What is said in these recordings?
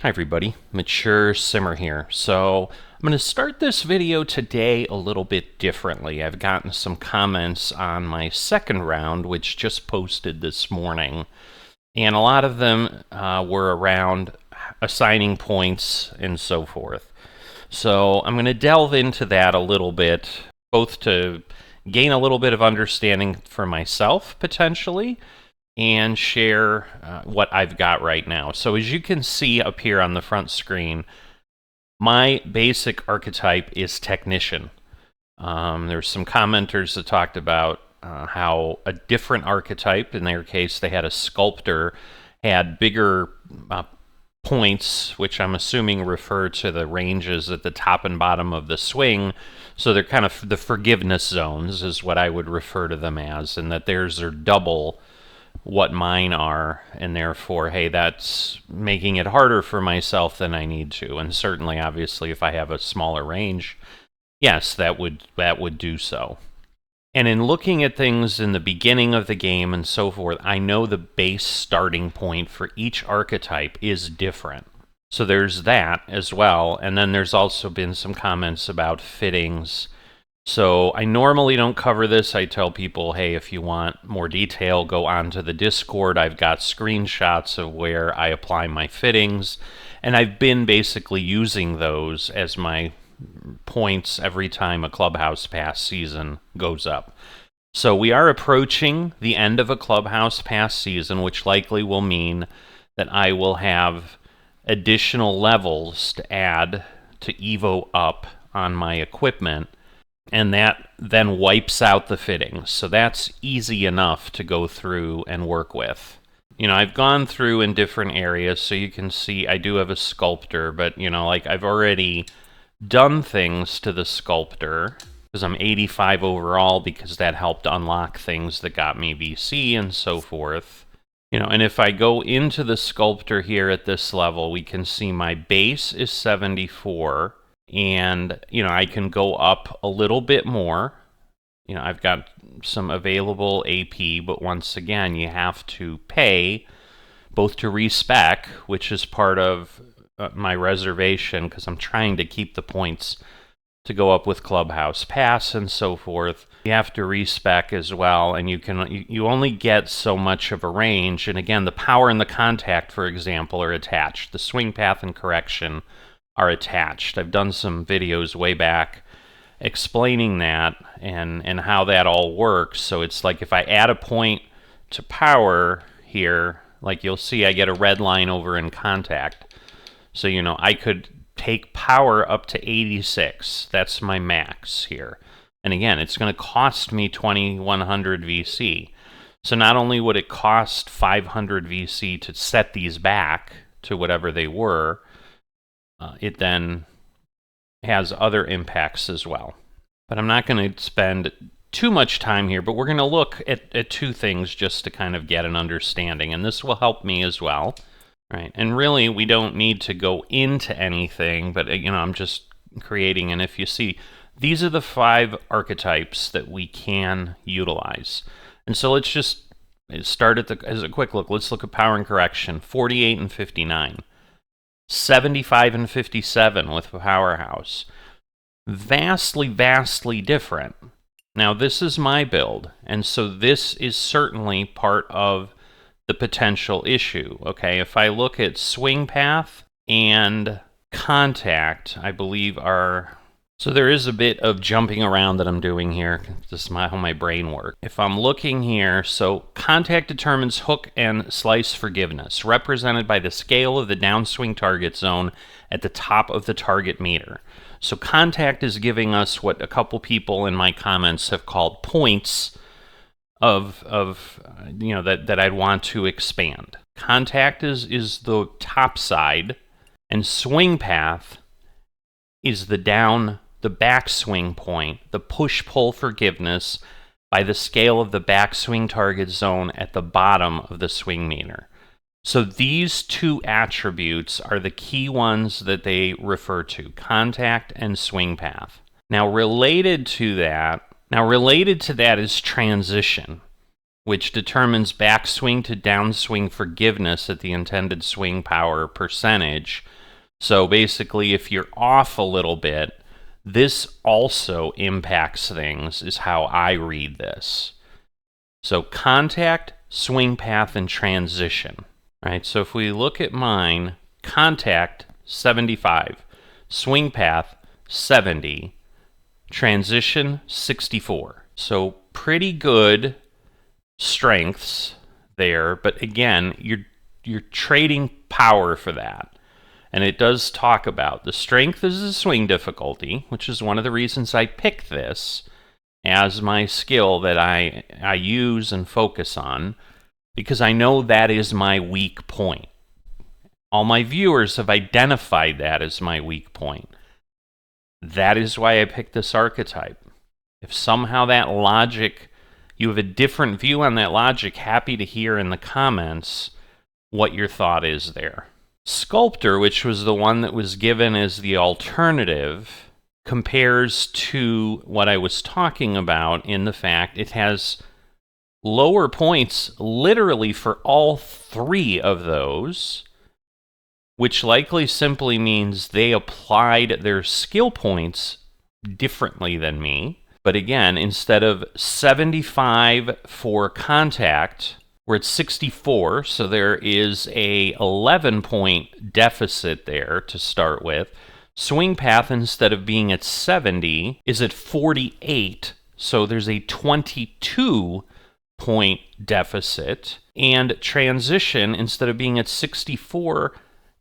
Hi everybody, Mature Simmer here. So I'm going to start this video today a little bit differently. I've gotten some comments on my second round, which just posted this morning, and a lot of them were around assigning points and so forth. So I'm going to delve into that a little bit, both to gain a little bit of understanding for myself potentially, and share what I've got right now. So as you can see up here on the front screen, my basic archetype is Technician. There's some commenters that talked about how a different archetype, in their case they had a Sculptor, had bigger points, which I'm assuming refer to the ranges at the top and bottom of the swing. So they're kind of the forgiveness zones is what I would refer to them as, and that theirs are double what mine are, and therefore, hey, that's making it harder for myself than I need to. And certainly, obviously, if I have a smaller range, yes, that would do so. And in looking at things in the beginning of the game and so forth, I know the base starting point for each archetype is different. So there's that as well. And then there's also been some comments about fittings. So I normally don't cover this. I tell people, hey, if you want more detail, go onto the Discord. I've got screenshots of where I apply my fittings, and I've been basically using those as my points every time a Clubhouse Pass season goes up. So we are approaching the end of a Clubhouse Pass season, which likely will mean that I will have additional levels to add to Evo up on my equipment, and that then wipes out the fittings. So that's easy enough to go through and work with. You know, I've gone through in different areas, so you can see I do have a Sculptor, but, you know, like I've already done things to the Sculptor, because I'm 85 overall, because that helped unlock things that got me VC and so forth. You know, and if I go into the Sculptor here at this level, we can see my base is 74. And, you know, I can go up a little bit more. You know, I've got some available AP, but once again, you have to pay both to respec, which is part of my reservation, because I'm trying to keep the points to go up with Clubhouse Pass and so forth. You have to respec as well, and you only get so much of a range. And again, the power and the contact, for example, are attached. The swing path and correction are attached. I've done some videos way back explaining that and how that all works. So it's like if I add a point to power here, like you'll see I get a red line over in contact. So, you know, I could take power up to 86. That's my max here. And again, it's going to cost me 2100 VC. So not only would it cost 500 VC to set these back to whatever they were, it then has other impacts as well. But I'm not going to spend too much time here, but we're going to look at two things just to kind of get an understanding, and this will help me as well, right? And really, we don't need to go into anything, but, you know, I'm just creating, and if you see, these are the 5 archetypes that we can utilize. And so let's just start as a quick look. Let's look at power and correction, 48 and 59. 75 and 57 with Powerhouse. Vastly, vastly different. Now, this is my build, and so this is certainly part of the potential issue. Okay, if I look at swing path and contact, I believe are... So there is a bit of jumping around that I'm doing here. This is how my brain works. If I'm looking here, so contact determines hook and slice forgiveness, represented by the scale of the downswing target zone at the top of the target meter. So contact is giving us what a couple people in my comments have called points of you know, that I'd want to expand. Contact is the top side, and swing path is the backswing point, the push-pull forgiveness by the scale of the backswing target zone at the bottom of the swing meter. So these two attributes are the key ones that they refer to, contact and swing path. Now related to that is transition. which determines backswing to downswing forgiveness at the intended swing power percentage. So basically, if you're off a little bit, this also impacts things, is how I read this. So contact, swing path, and transition. All right, so if we look at mine, contact, 75. Swing path, 70. Transition, 64. So pretty good strengths there, but again, you're trading power for that. And it does talk about the strength is the swing difficulty, which is one of the reasons I picked this as my skill that I use and focus on, because I know that is my weak point. All my viewers have identified that as my weak point. That is why I picked this archetype. If somehow that logic, you have a different view on that logic, happy to hear in the comments what your thought is there. Sculptor, which was the one that was given as the alternative, compares to what I was talking about in the fact it has lower points literally for all three of those, which likely simply means they applied their skill points differently than me. But again, instead of 75 for contact, we're at 64, so there is a 11-point deficit there to start with. Swing path, instead of being at 70, is at 48, so there's a 22-point deficit. And transition, instead of being at 64,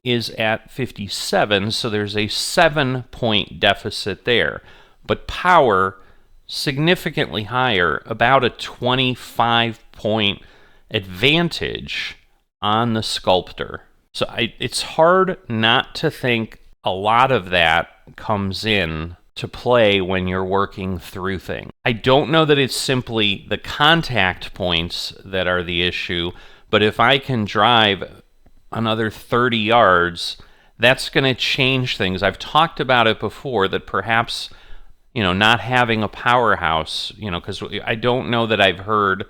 is at 57, so there's a 7-point deficit there. But power, significantly higher, about a 25-point advantage on the sculptor. So it's hard not to think a lot of that comes in to play when you're working through things. I don't know that it's simply the contact points that are the issue, but if I can drive another 30 yards, that's going to change things. I've talked about it before, that perhaps, not having a powerhouse, because I don't know that I've heard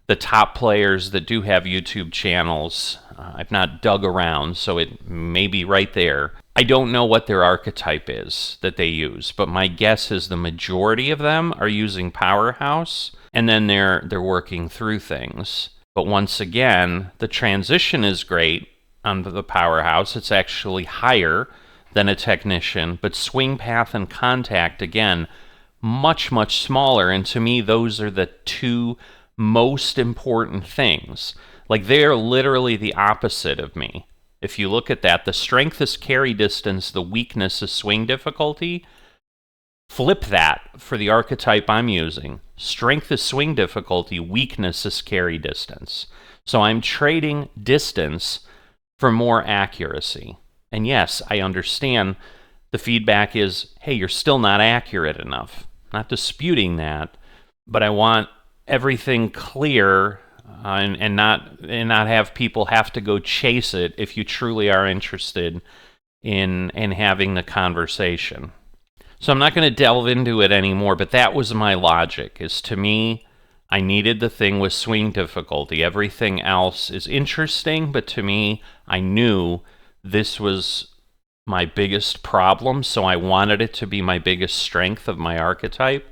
the top players that do have YouTube channels. I've not dug around, so it may be right there. I don't know what their archetype is that they use, but my guess is the majority of them are using powerhouse, and then they're working through things. But once again, the transition is great on the powerhouse. It's actually higher than a technician, but swing path and contact, again, much, much smaller. And to me, those are the two most important things. Like, they're literally the opposite of me. If you look at that, the strength is carry distance, the weakness is swing difficulty. Flip that for the archetype I'm using. Strength is swing difficulty, weakness is carry distance. So I'm trading distance for more accuracy. And yes, I understand the feedback is, hey, you're still not accurate enough. Not disputing that, but I want everything clear and not have people have to go chase it if you truly are interested in having the conversation. So I'm not going to delve into it anymore, but that was my logic, is to me, I needed the thing with swing difficulty. Everything else is interesting, but to me, I knew this was my biggest problem, so I wanted it to be my biggest strength of my archetype,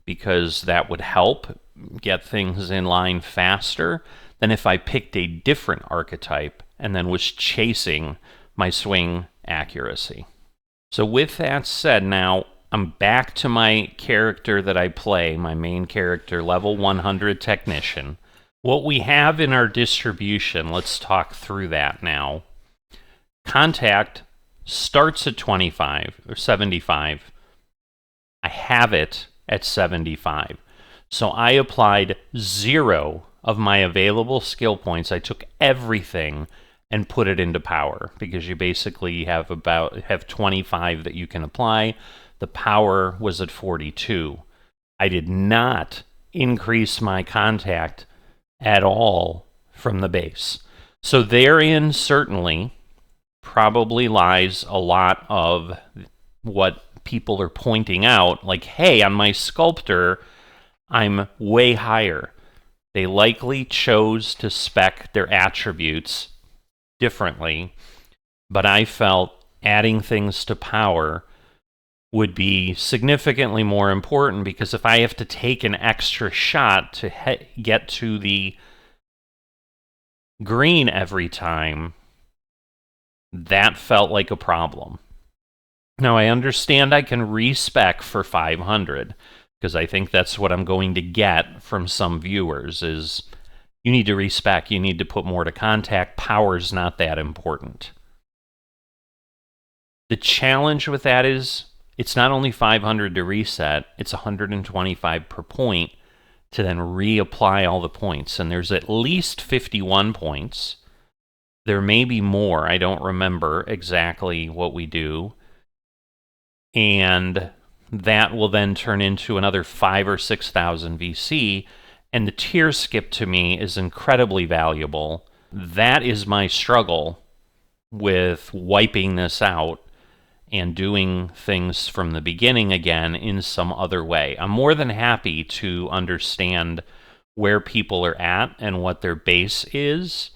because that would help get things in line faster than if I picked a different archetype and then was chasing my swing accuracy. So with that said, now I'm back to my character that I play, my main character, level 100 technician. What we have in our distribution, let's talk through that now. Contact starts at 25 or 75. I have it at 75. So I applied 0 of my available skill points. I took everything and put it into power, because you basically have 25 that you can apply. The power was at 42. I did not increase my contact at all from the base. So therein certainly probably lies a lot of what people are pointing out, like, hey, on my sculptor, I'm way higher. They likely chose to spec their attributes differently, but I felt adding things to power would be significantly more important, because if I have to take an extra shot to get to the green every time, that felt like a problem. Now, I understand I can respec for 500, because I think that's what I'm going to get from some viewers, is you need to respec, you need to put more to contact, power's not that important. The challenge with that is it's not only 500 to reset, it's 125 per point to then reapply all the points. And there's at least 51 points. There may be more. I don't remember exactly what we do. And that will then turn into another 5,000 or 6,000 VC. And the tier skip to me is incredibly valuable. That is my struggle with wiping this out and doing things from the beginning again in some other way. I'm more than happy to understand where people are at and what their base is.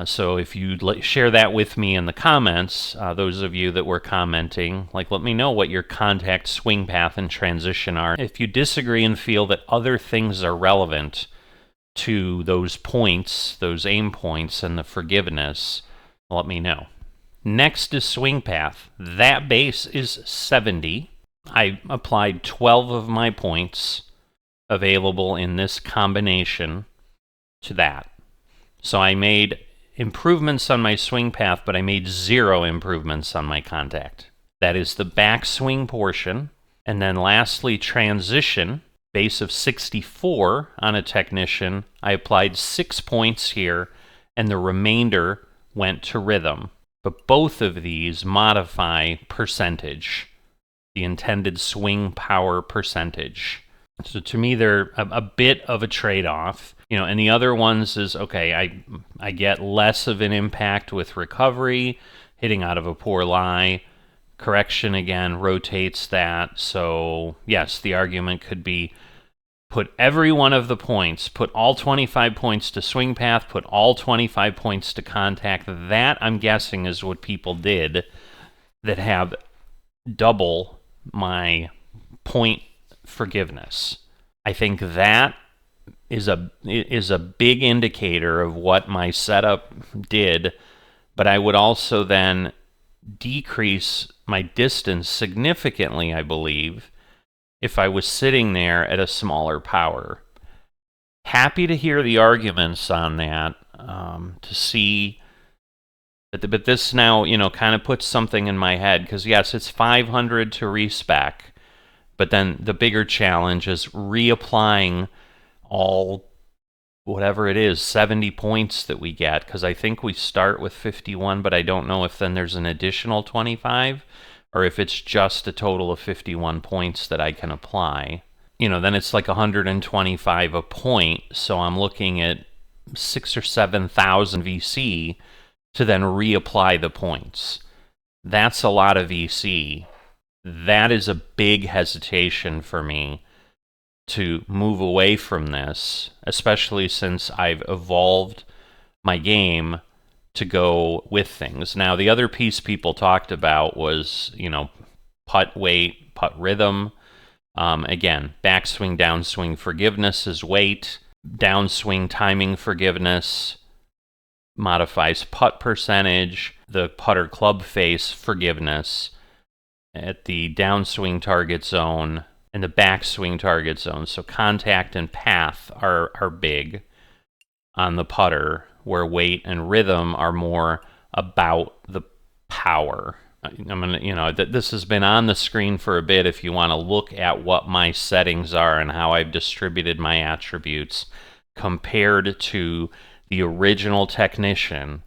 So if you'd share that with me in the comments, those of you that were commenting, let me know what your contact, swing path, and transition are. If you disagree and feel that other things are relevant to those points, those aim points, and the forgiveness, let me know. Next is swing path. That base is 70. I applied 12 of my points available in this combination to that. So I made improvements on my swing path, but I made 0 improvements on my contact. That is the backswing portion. And then lastly, transition, base of 64 on a technician. I applied 6 points here, and the remainder went to rhythm. But both of these modify percentage, the intended swing power percentage. So to me, they're a bit of a trade-off. And the other ones is, okay, I get less of an impact with recovery, hitting out of a poor lie. Correction, again, rotates that. So yes, the argument could be put every one of the points, put all 25 points to swing path, put all 25 points to contact. That, I'm guessing, is what people did that have double my point forgiveness. I think that is a big indicator of what my setup did, but I would also then decrease my distance significantly, I believe, if I was sitting there at a smaller power. Happy to hear the arguments on that, to see. But this now, kind of puts something in my head, because yes, it's 500 to respec, but then the bigger challenge is reapplying all, whatever it is, 70 points that we get, because I think we start with 51, but I don't know if then there's an additional 25, or if it's just a total of 51 points that I can apply. Then it's like 125 a point, so I'm looking at 6,000 or 7,000 VC to then reapply the points. That's a lot of VC. That is a big hesitation for me to move away from this, especially since I've evolved my game to go with things. Now, the other piece people talked about was, putt weight, putt rhythm. Again, backswing, downswing forgiveness is weight. Downswing timing forgiveness modifies putt percentage. The putter club face forgiveness at the downswing target zone and the backswing target zone. So contact and path are big on the putter, where weight and rhythm are more about the power. I'm gonna, this has been on the screen for a bit if you want to look at what my settings are and how I've distributed my attributes compared to the original technician.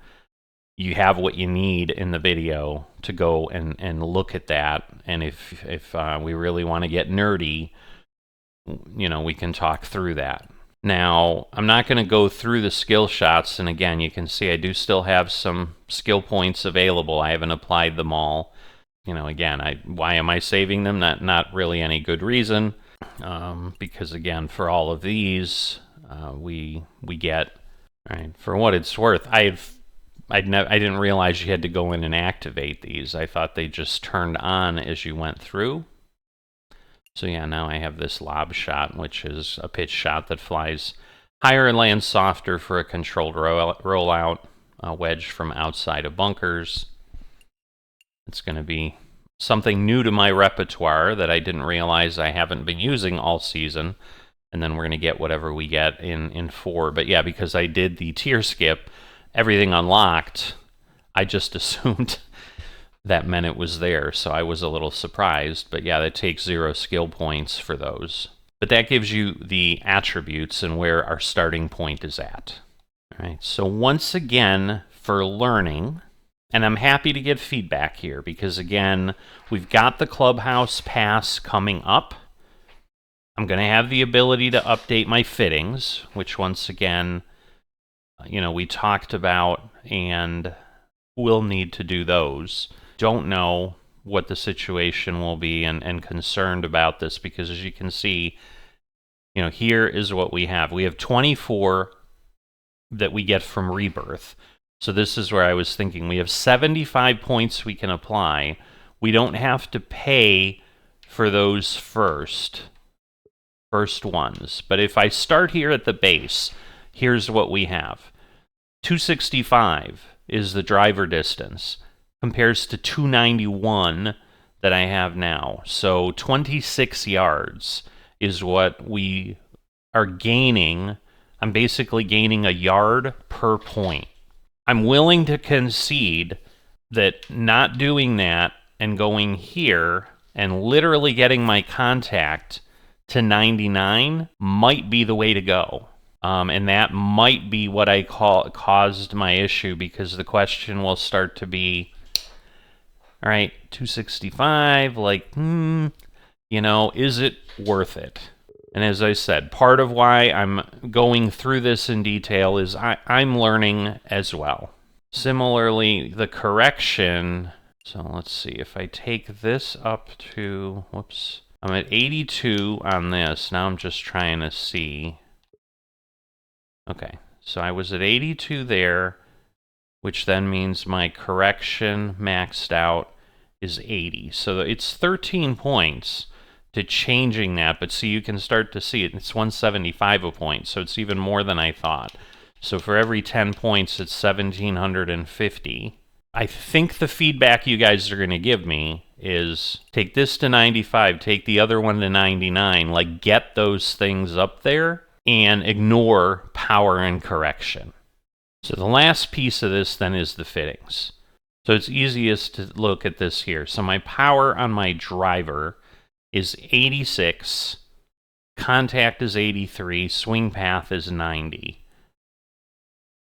You have what you need in the video to go and look at that. And if we really want to get nerdy, we can talk through that. Now, I'm not going to go through the skill shots, and again, you can see I do still have some skill points available. I haven't applied them all. Again, why am I saving them? Not really any good reason, because again, for all of these, we get. All right, for what it's worth, I didn't realize you had to go in and activate these. I thought they just turned on as you went through. So yeah, now I have this lob shot, which is a pitch shot that flies higher and lands softer for a controlled rollout, wedge from outside of bunkers. It's going to be something new to my repertoire that I didn't realize I haven't been using all season. And then we're going to get whatever we get in 4. But yeah, because I did the tier skip, everything unlocked, I just assumed that meant it was there, so I was a little surprised. But yeah, that takes 0 skill points for those. But that gives you the attributes and where our starting point is at. All right, so once again, for learning, and I'm happy to get feedback here because, again, we've got the Clubhouse Pass coming up. I'm going to have the ability to update my fittings, which once again, we talked about, and we'll need to do those. Don't know what the situation will be and concerned about this because, as you can see, here is what we have. We have 24 that we get from Rebirth. So this is where I was thinking. We have 75 points we can apply. We don't have to pay for those first ones. But if I start here at the base, here's what we have. 265 is the driver distance. Compares to 291 that I have now. So 26 yards is what we are gaining. I'm basically gaining a yard per point. I'm willing to concede that not doing that and going here and literally getting my contact to 99 might be the way to go. And that might be what I caused my issue, because the question will start to be, all right, 265, is it worth it? And as I said, part of why I'm going through this in detail is I'm learning as well. Similarly, the correction, so let's see, if I take this up to, I'm at 82 on this. Now I'm just trying to see. Okay, so I was at 82 there, which then means my correction maxed out is 80. So it's 13 points to changing that, but see, you can start to see it. It's 175 a point, so it's even more than I thought. So for every 10 points, it's 1,750. I think the feedback you guys are going to give me is take this to 95, take the other one to 99, get those things up there and ignore power and correction. So the last piece of this then is the fittings. So it's easiest to look at this here. So my power on my driver is 86, contact is 83, swing path is 90.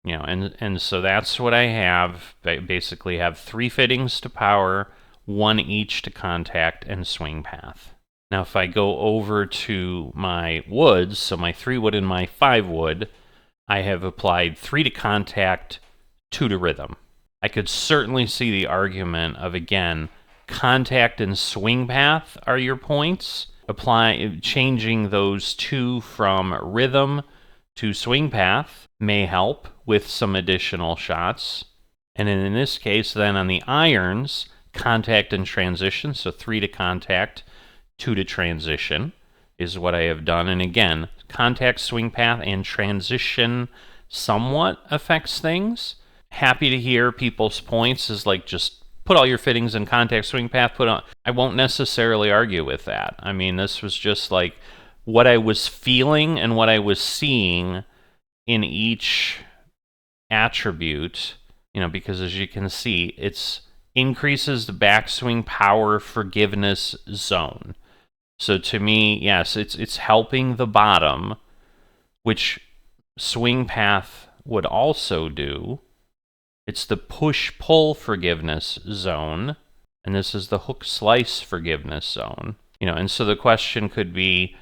And so that's what I have. I basically have 3 fittings to power, 1 each to contact and swing path. Now if I go over to my woods, so my 3 wood and my 5 wood, I have applied 3 to contact, 2 to rhythm. I could certainly see the argument of, again, contact and swing path are your points. Changing those 2 from rhythm to swing path may help with some additional shots. And in this case, then on the irons, contact and transition, so 3 to contact, 2 to transition is what I have done. And again, contact, swing path, and transition somewhat affects things. Happy to hear people's points is just put all your fittings in contact, swing path, I won't necessarily argue with that. I mean, this was just what I was feeling and what I was seeing in each attribute, because as you can see, it's increases the backswing power forgiveness zone. So to me, yes, it's helping the bottom, which swing path would also do. It's the push-pull forgiveness zone, and this is the hook-slice forgiveness zone. And so the question could be,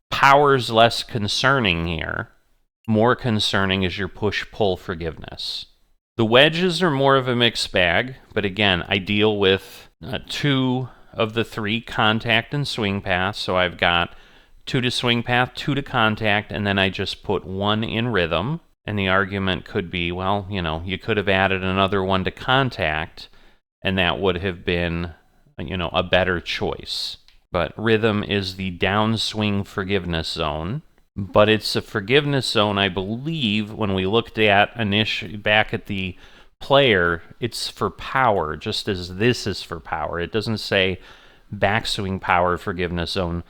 power's less concerning here. More concerning is your push-pull forgiveness. The wedges are more of a mixed bag, but again, I deal with 2 of the 3 contact and swing paths, so I've got 2 to swing path, 2 to contact, and then I just put 1 in rhythm. And the argument could be, well, you could have added another 1 to contact, and that would have been, a better choice. But rhythm is the downswing forgiveness zone. But it's a forgiveness zone, I believe, when we looked at back at the player, it's for power, just as this is for power. It doesn't say backswing power forgiveness zone,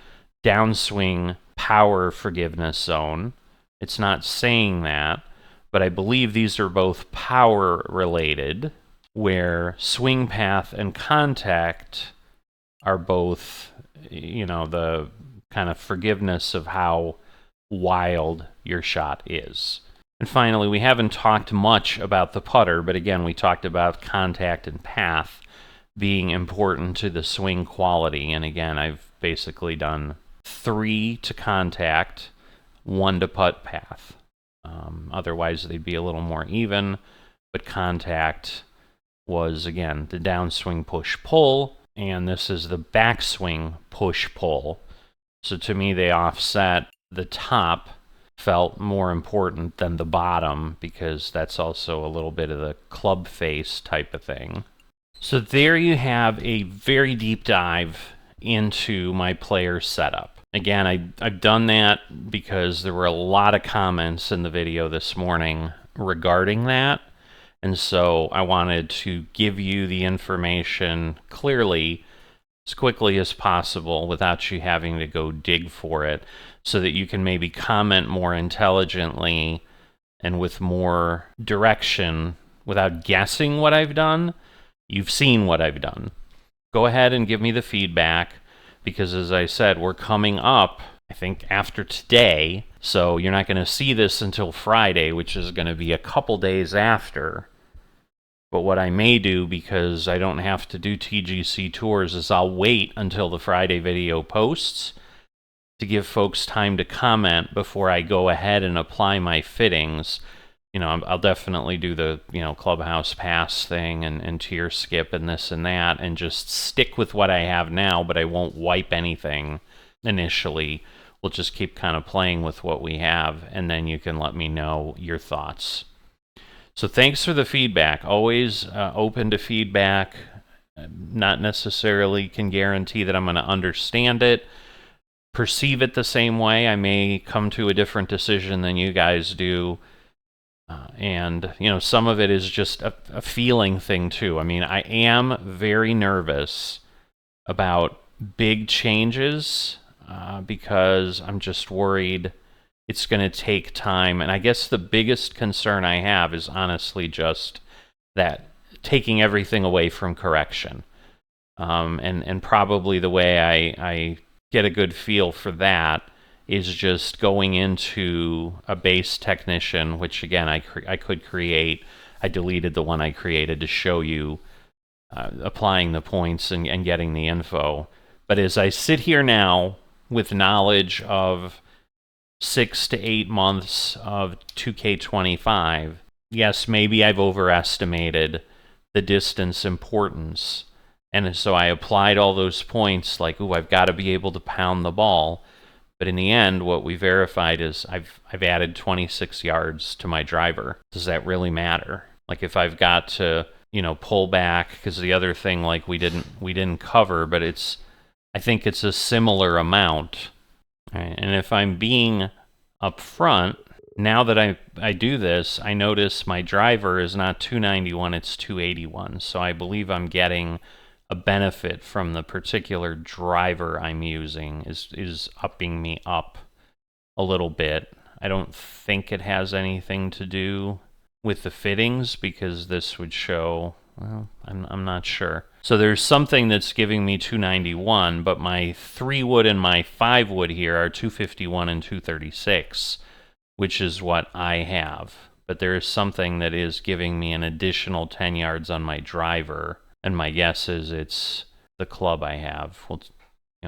downswing power forgiveness zone. It's not saying that, but I believe these are both power related, where swing path and contact are both, the kind of forgiveness of how wild your shot is. And finally, we haven't talked much about the putter, but again, we talked about contact and path being important to the swing quality. And again, I've basically done 3 to contact, 1 to putt path. Otherwise, they'd be a little more even, but contact was, again, the downswing push-pull, and this is the backswing push-pull. So to me, they offset. The top felt more important than the bottom, because that's also a little bit of the club face type of thing. So there you have a very deep dive into my player setup. Again, I've done that because there were a lot of comments in the video this morning regarding that, and so I wanted to give you the information clearly as quickly as possible without you having to go dig for it, so that you can maybe comment more intelligently and with more direction without guessing what I've done. You've seen what I've done. Go ahead and give me the feedback, because as I said, we're coming up, I think, after today, so you're not going to see this until Friday, which is going to be a couple days after. But what I may do, because I don't have to do TGC tours, is I'll wait until the Friday video posts to give folks time to comment before I go ahead and apply my fittings. I'll definitely do the, clubhouse pass thing and tier skip and this and that, and just stick with what I have now, but I won't wipe anything initially. We'll just keep kind of playing with what we have, and then you can let me know your thoughts. So thanks for the feedback. Always open to feedback. Not necessarily can guarantee that I'm going to understand it, perceive it the same way. I may come to a different decision than you guys do. And, some of it is just a feeling thing, too. I mean, I am very nervous about big changes because I'm just worried it's going to take time. And I guess the biggest concern I have is honestly just that taking everything away from correction. And probably the way I get a good feel for that is just going into a base technician, which again, I could create. I deleted the one I created to show you applying the points and getting the info. But as I sit here now with knowledge of 6 to 8 months of 2K25, yes, maybe I've overestimated the distance importance. And so I applied all those points like, ooh, I've got to be able to pound the ball. But in the end, what we verified is I've added 26 yards to my driver. Does that really matter? Like if I've got to, pull back, because the other thing, like we didn't cover, but I think it's a similar amount. Right? And if I'm being upfront, now that I do this, I notice my driver is not 291, it's 281. So I believe I'm getting a benefit from the particular driver I'm using is upping me up a little bit. I don't think it has anything to do with the fittings, because this would show, well, I'm not sure. So there's something that's giving me 291, but my 3-wood and my 5-wood here are 251 and 236, which is what I have. But there is something that is giving me an additional 10 yards on my driver. And my guess is it's the club I have. Well,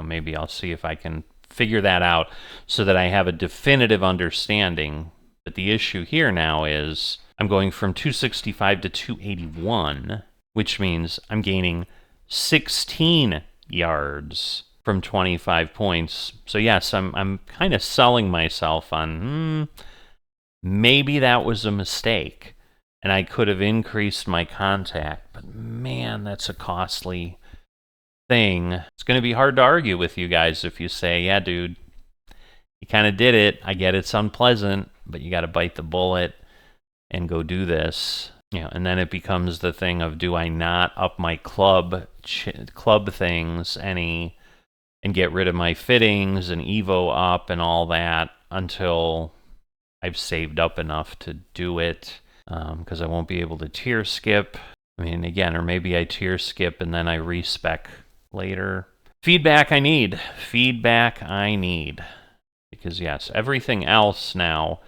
maybe I'll see if I can figure that out so that I have a definitive understanding. But the issue here now is I'm going from 265 to 281, which means I'm gaining 16 yards from 25 points. So yes, I'm kind of selling myself on maybe that was a mistake and I could have increased my contact, but man, that's a costly thing. It's going to be hard to argue with you guys if you say, yeah, dude, you kind of did it. I get it's unpleasant, but you got to bite the bullet and go do this. You know, and then it becomes the thing of, do I not up my club things any and get rid of my fittings and Evo up and all that until I've saved up enough to do it, because I won't be able to tier skip. I mean, again, or maybe I tier skip and then I respec later. Feedback I need. Feedback I need. Because yes, everything else now,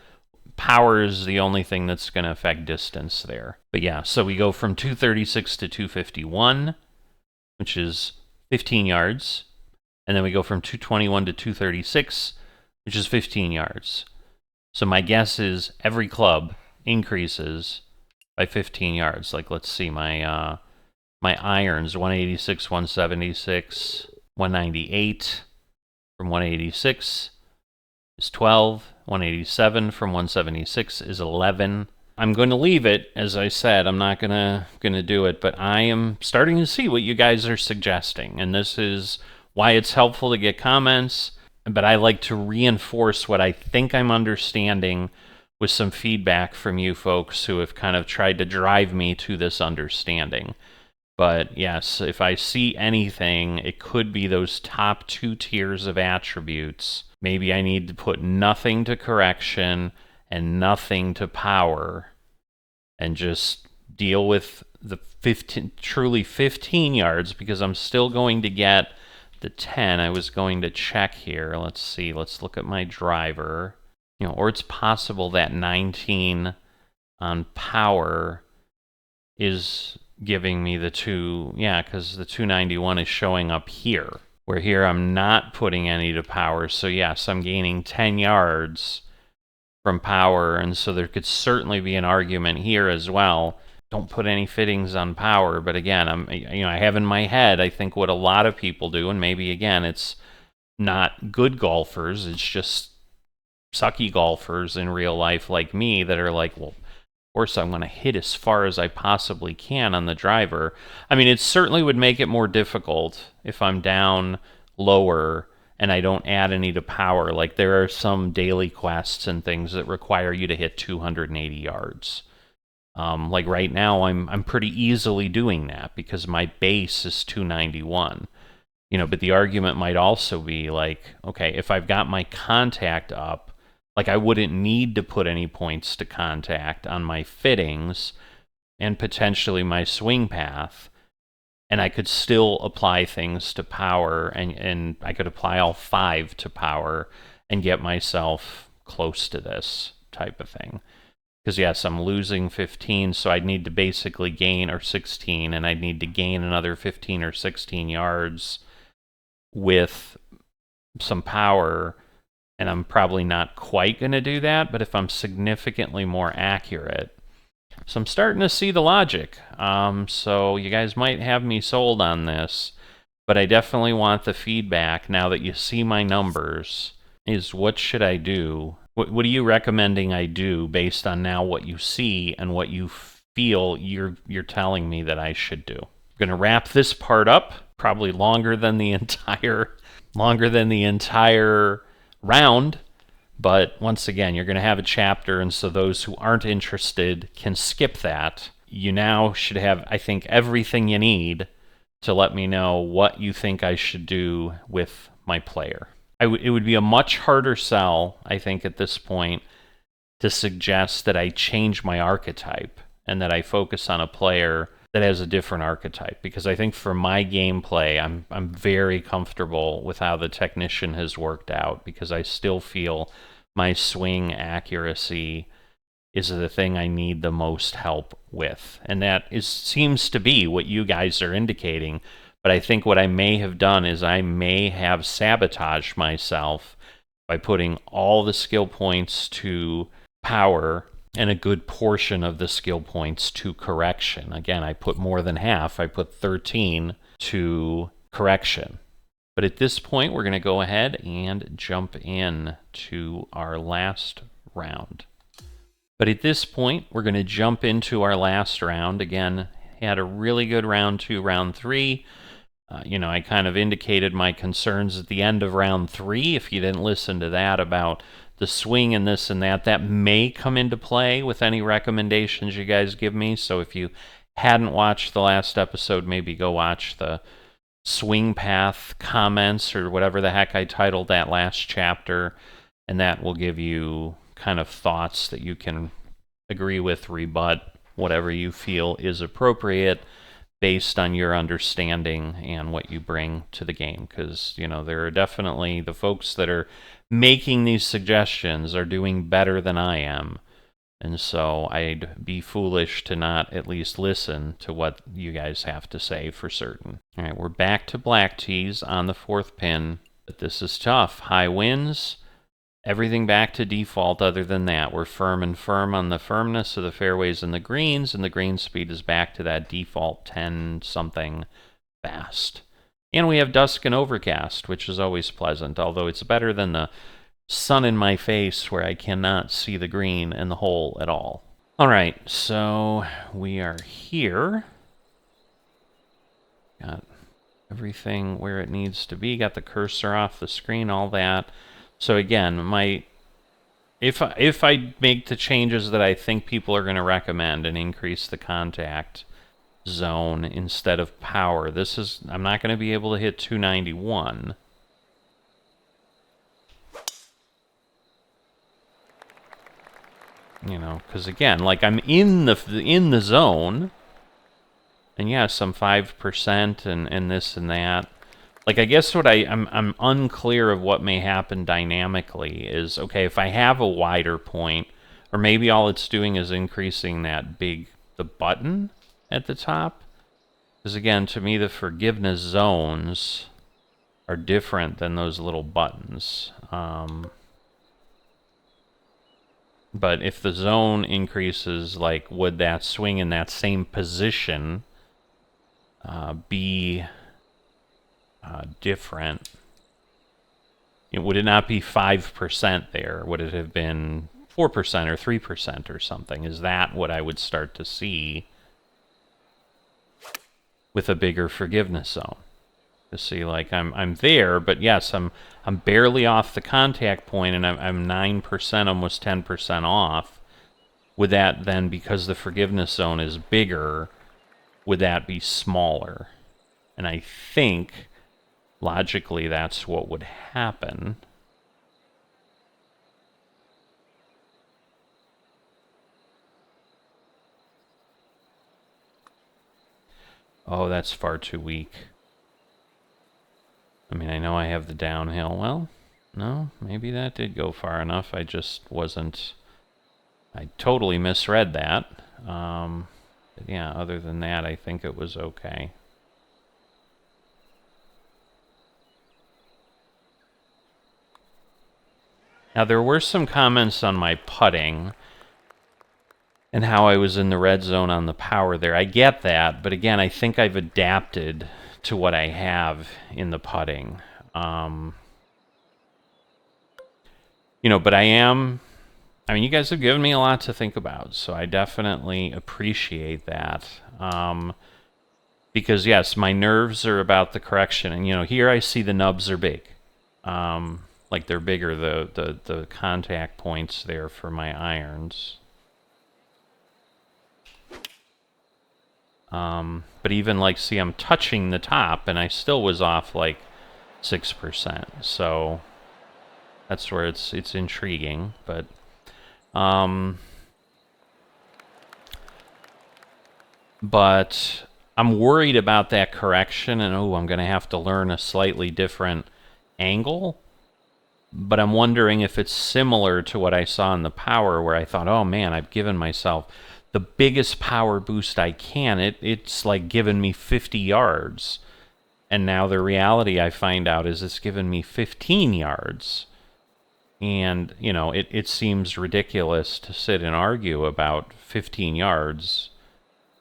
power is the only thing that's going to affect distance there. But yeah, so we go from 236 to 251, which is 15 yards. And then we go from 221 to 236, which is 15 yards. So my guess is every club increases by 15 yards. Like, let's see, my irons, 186, 176, 198 from 186 is 12. 187 from 176 is 11. I'm going to leave it, as I said. I'm not gonna do it, but I am starting to see what you guys are suggesting, and this is why it's helpful to get comments, but I like to reinforce what I think I'm understanding with some feedback from you folks who have kind of tried to drive me to this understanding. But yes, if I see anything, it could be those top 2 tiers of attributes. Maybe I need to put nothing to correction and nothing to power and just deal with the truly 15 yards, because I'm still going to get the 10. I was going to check here. Let's see. Let's look at my driver. You know, or it's possible that 19 on power is giving me the 2. Yeah, because the 291 is showing up here. Where here I'm not putting any to power. So yes, I'm gaining 10 yards from power. And so there could certainly be an argument here as well. Don't put any fittings on power, but again, I have in my head, I think what a lot of people do, and maybe again, it's not good golfers, it's just sucky golfers in real life like me that are like, well, of course I'm going to hit as far as I possibly can on the driver. I mean, it certainly would make it more difficult if I'm down lower and I don't add any to power. Like, there are some daily quests and things that require you to hit 280 yards. Like right now, I'm pretty easily doing that because my base is 291. You know, but the argument might also be like, okay, if I've got my contact up, like I wouldn't need to put any points to contact on my fittings and potentially my swing path, and I could still apply things to power, and I could apply all 5 to power and get myself close to this type of thing. Because yes, I'm losing 15, so I'd need to basically gain, or 16, and I'd need to gain another 15 or 16 yards with some power, and I'm probably not quite going to do that, but if I'm significantly more accurate. So I'm starting to see the logic. So you guys might have me sold on this, but I definitely want the feedback now that you see my numbers, is what should I do? What are you recommending I do based on now what you see and what you feel you're telling me that I should do? I'm going to wrap this part up, probably longer than the entire round, but once again, you're going to have a chapter, and so those who aren't interested can skip that. You now should have, I think, everything you need to let me know what you think I should do with my player. It would be a much harder sell, I think, at this point, to suggest that I change my archetype and that I focus on a player that has a different archetype, because I think for my gameplay, I'm very comfortable with how the technician has worked out, because I still feel my swing accuracy is the thing I need the most help with, and that seems to be what you guys are indicating. But I think what I may have done is I may have sabotaged myself by putting all the skill points to power and a good portion of the skill points to correction. Again, I put more than half. I put 13 to correction. But at this point, we're going to go ahead and jump in to our last round. Again, had a really good round 2, round 3. I kind of indicated my concerns at the end of round 3. If you didn't listen to that about the swing and this and that, that may come into play with any recommendations you guys give me. So if you hadn't watched the last episode, maybe go watch the swing path comments or whatever the heck I titled that last chapter, and that will give you kind of thoughts that you can agree with, rebut, whatever you feel is appropriate based on your understanding and what you bring to the game. Because, there are definitely the folks that are making these suggestions are doing better than I am. And so I'd be foolish to not at least listen to what you guys have to say for certain. All right, we're back to black tees on the 4th pin. But this is tough. High winds. Everything back to default other than that. We're firm on the firmness of the fairways and the green speed is back to that default 10-something fast. And we have dusk and overcast, which is always pleasant, although it's better than the sun in my face where I cannot see the green and the hole at all. All right, so we are here. Got everything where it needs to be. Got the cursor off the screen, all that. So again, if I make the changes that I think people are going to recommend and increase the contact zone instead of power, I'm not going to be able to hit 291. Because again, like I'm in the zone, and yes, I'm 5% and this and that. Like, I guess what I'm unclear of what may happen dynamically is, okay, if I have a wider point, or maybe all it's doing is increasing the button at the top. Because again, to me, the forgiveness zones are different than those little buttons. But if the zone increases, like, would that swing in that same position be different? Would it not be 5% there? Would it have been 4% or 3% or something? Is that what I would start to see with a bigger forgiveness zone? To see, like, I'm there, but yes, I'm barely off the contact point, and I'm 9%, almost 10% off. Would that then, because the forgiveness zone is bigger, would that be smaller? And I think logically that's what would happen. Oh, that's far too weak. I mean, I know I have the downhill. Well, no, maybe that did go far enough. I just wasn't... I totally misread that. But yeah, other than that, I think it was okay. Now, there were some comments on my putting and how I was in the red zone on the power there. I get that, but again, I think I've adapted to what I have in the putting. But I mean, you guys have given me a lot to think about, so I definitely appreciate that. Because, yes, my nerves are about the correction, and, here I see the nubs are big. Like, they're bigger, the contact points there for my irons. But even, like, see, I'm touching the top, and I still was off, like, 6%. So that's where it's intriguing. But, I'm worried about that correction, and, I'm going to have to learn a slightly different angle. But I'm wondering if it's similar to what I saw in the power, where I thought, oh, man, I've given myself the biggest power boost I can. It's like given me 50 yards. And now the reality I find out is it's given me 15 yards. And, it seems ridiculous to sit and argue about 15 yards.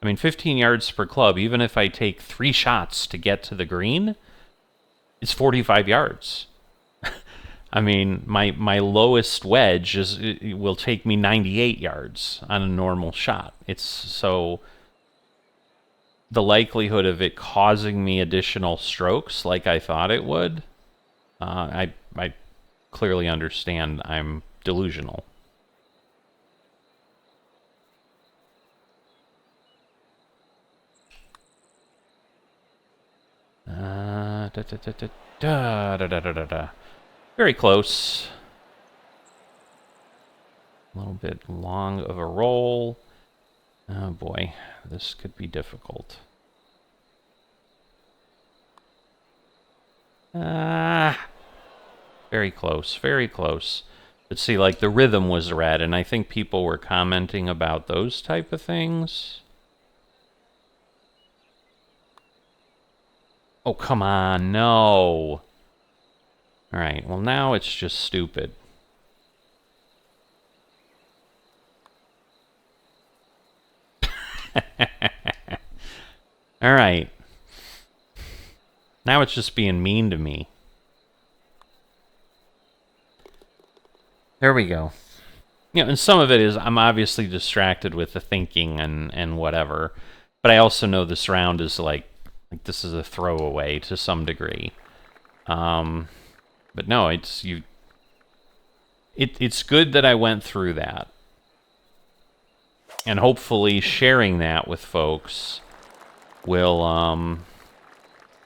I mean, 15 yards per club, even if I take 3 shots to get to the green, It's 45 yards. I mean, my lowest wedge it will take me 98 yards on a normal shot. It's so the likelihood of it causing me additional strokes like I thought it would, I clearly understand I'm delusional. Very close. A little bit long of a roll. Oh boy, this could be difficult. Very close, very close. But see, like, the rhythm was red, and I think people were commenting about those type of things. Oh, come on, no. Alright, well now it's just stupid. Alright. Now it's just being mean to me. There we go. You know, and some of it is I'm obviously distracted with the thinking and whatever. But I also know this round is like this is a throwaway to some degree. But no, it's it's good that I went through that. And hopefully sharing that with folks will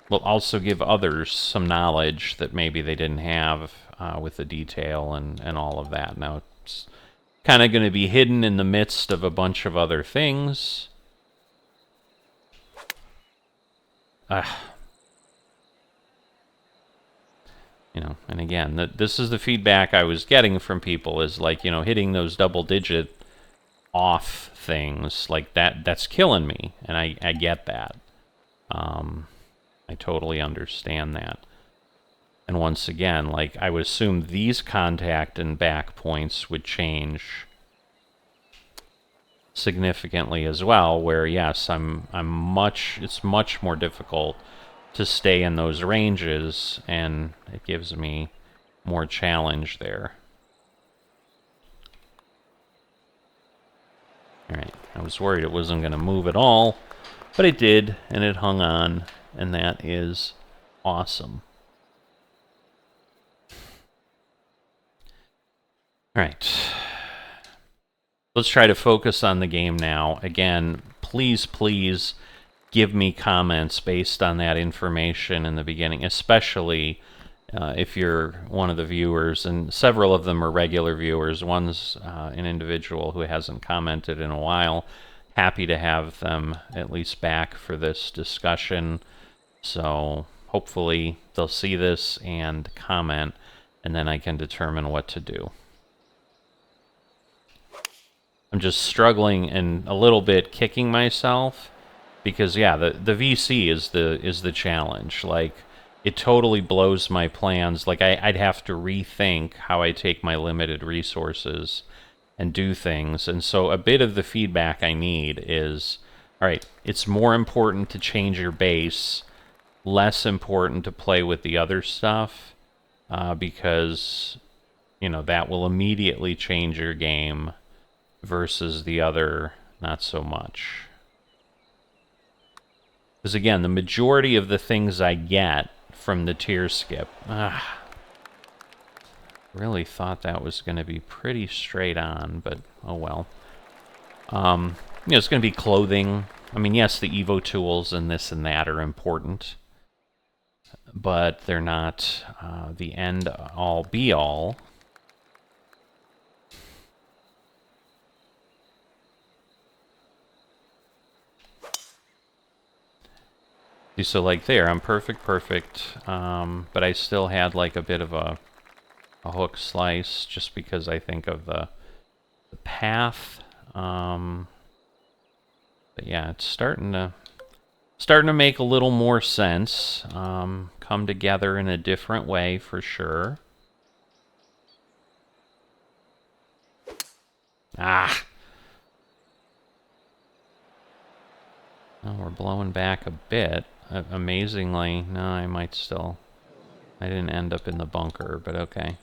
also give others some knowledge that maybe they didn't have with the detail and all of that. Now, it's kind of going to be hidden in the midst of a bunch of other things. You know, and again, this is the feedback I was getting from people is like, you know, hitting those double-digit off things like that's killing me, and I get that. I totally understand that. And once again, like, I would assume these contact and back points would change significantly as well, where yes, it's much more difficult to stay in those ranges, and it gives me more challenge there. Alright, I was worried it wasn't going to move at all, but it did, and it hung on, and that is awesome. Alright. Let's try to focus on the game now. Again, please give me comments based on that information in the beginning, especially if you're one of the viewers, and several of them are regular viewers. One's an individual who hasn't commented in a while. Happy to have them at least back for this discussion. So hopefully they'll see this and comment, and then I can determine what to do. I'm just struggling and a little bit kicking myself because, yeah, the VC is the challenge. Like, it totally blows my plans. Like, I'd have to rethink how I take my limited resources and do things. And so a bit of the feedback I need is, all right, it's more important to change your base, less important to play with the other stuff, because, you know, that will immediately change your game versus the other, not so much. Because again, the majority of the things I get from the tier skip, really thought that was going to be pretty straight on, but oh well. You know, it's going to be clothing. I mean, yes, the Evo tools and this and that are important, but they're not the end-all, be-all. So like there, I'm perfect, but I still had like a bit of a hook slice just because I think of the path. But yeah, it's starting to make a little more sense. Come together in a different way for sure. Ah. Oh, we're blowing back a bit. Amazingly, no, I might still I didn't end up in the bunker, but okay.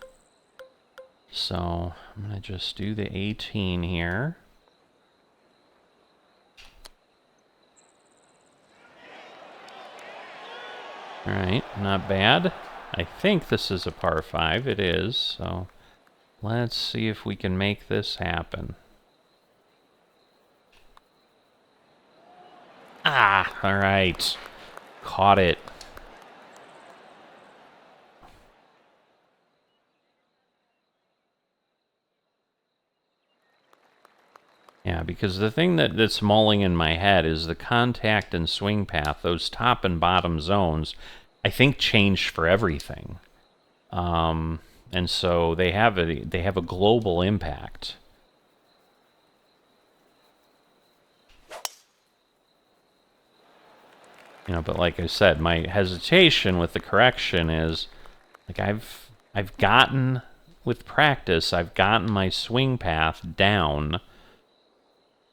So I'm going to just do the 18 here. Alright, not bad. I think this is a par 5. It is, so let's see if we can make this happen. Ah, alright. Caught it. Yeah, because the thing that's mulling in my head is the contact and swing path, those top and bottom zones, I think changed for everything. And so they have a global impact. You know, but like I said, my hesitation with the correction is, like, I've gotten, with practice, I've gotten my swing path down,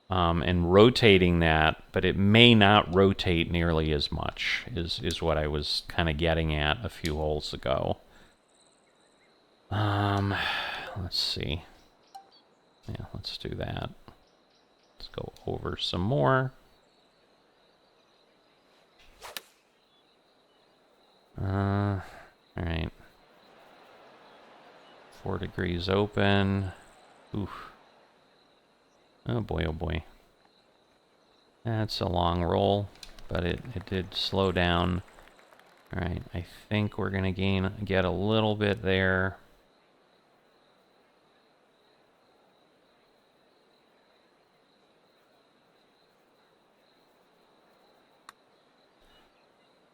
and rotating that, but it may not rotate nearly as much, is what I was kind of getting at a few holes ago. Let's see. Yeah, let's do that. Let's go over some more. Alright. 4 degrees open. Oof. Oh boy, oh boy. That's a long roll, but it did slow down. Alright, I think we're gonna get a little bit there.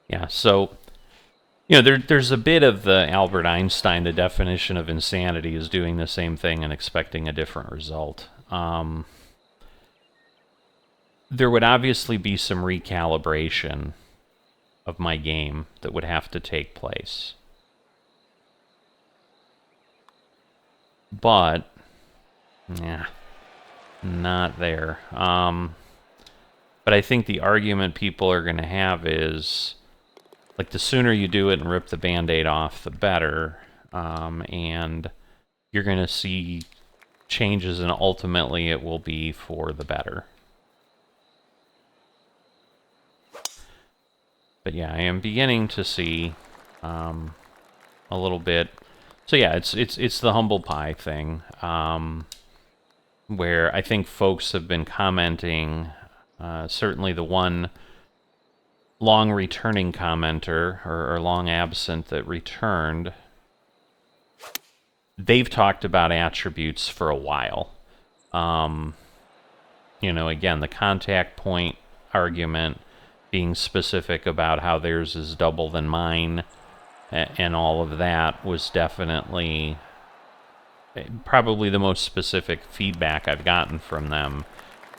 Yeah, so, you know, there's a bit of the Albert Einstein, the definition of insanity is doing the same thing and expecting a different result. There would obviously be some recalibration of my game that would have to take place. But, yeah, not there. But I think the argument people are going to have is, like, the sooner you do it and rip the Band-Aid off, the better. And you're going to see changes, and ultimately it will be for the better. But yeah, I am beginning to see a little bit. So yeah, it's the humble pie thing, where I think folks have been commenting. Certainly, the one long returning commenter or long absent that returned, they've talked about attributes for a while. You know, again, the contact point argument, being specific about how theirs is double than mine, and all of that was definitely probably the most specific feedback I've gotten from them,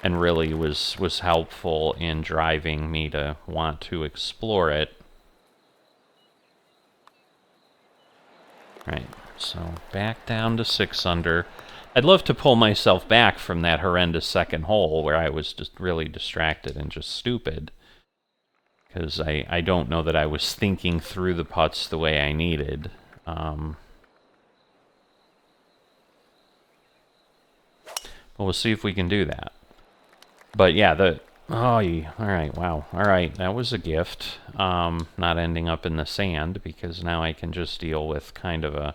and really was helpful in driving me to want to explore it. Right, so back down to 6 under. I'd love to pull myself back from that horrendous second hole where I was just really distracted and just stupid, because I don't know that I was thinking through the putts the way I needed. But we'll see if we can do that. But yeah, alright, wow. Alright, that was a gift. Not ending up in the sand, because now I can just deal with kind of a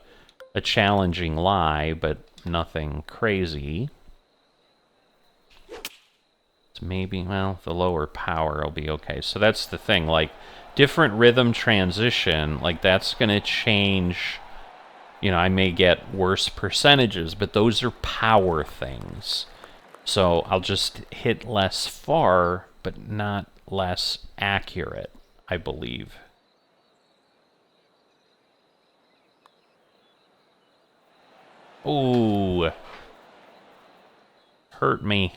challenging lie, but nothing crazy. Maybe, well, the lower power will be okay. So that's the thing, like, different rhythm transition, like, that's going to change. You know, I may get worse percentages, but those are power things. So I'll just hit less far, but not less accurate, I believe. Ooh. Hurt me.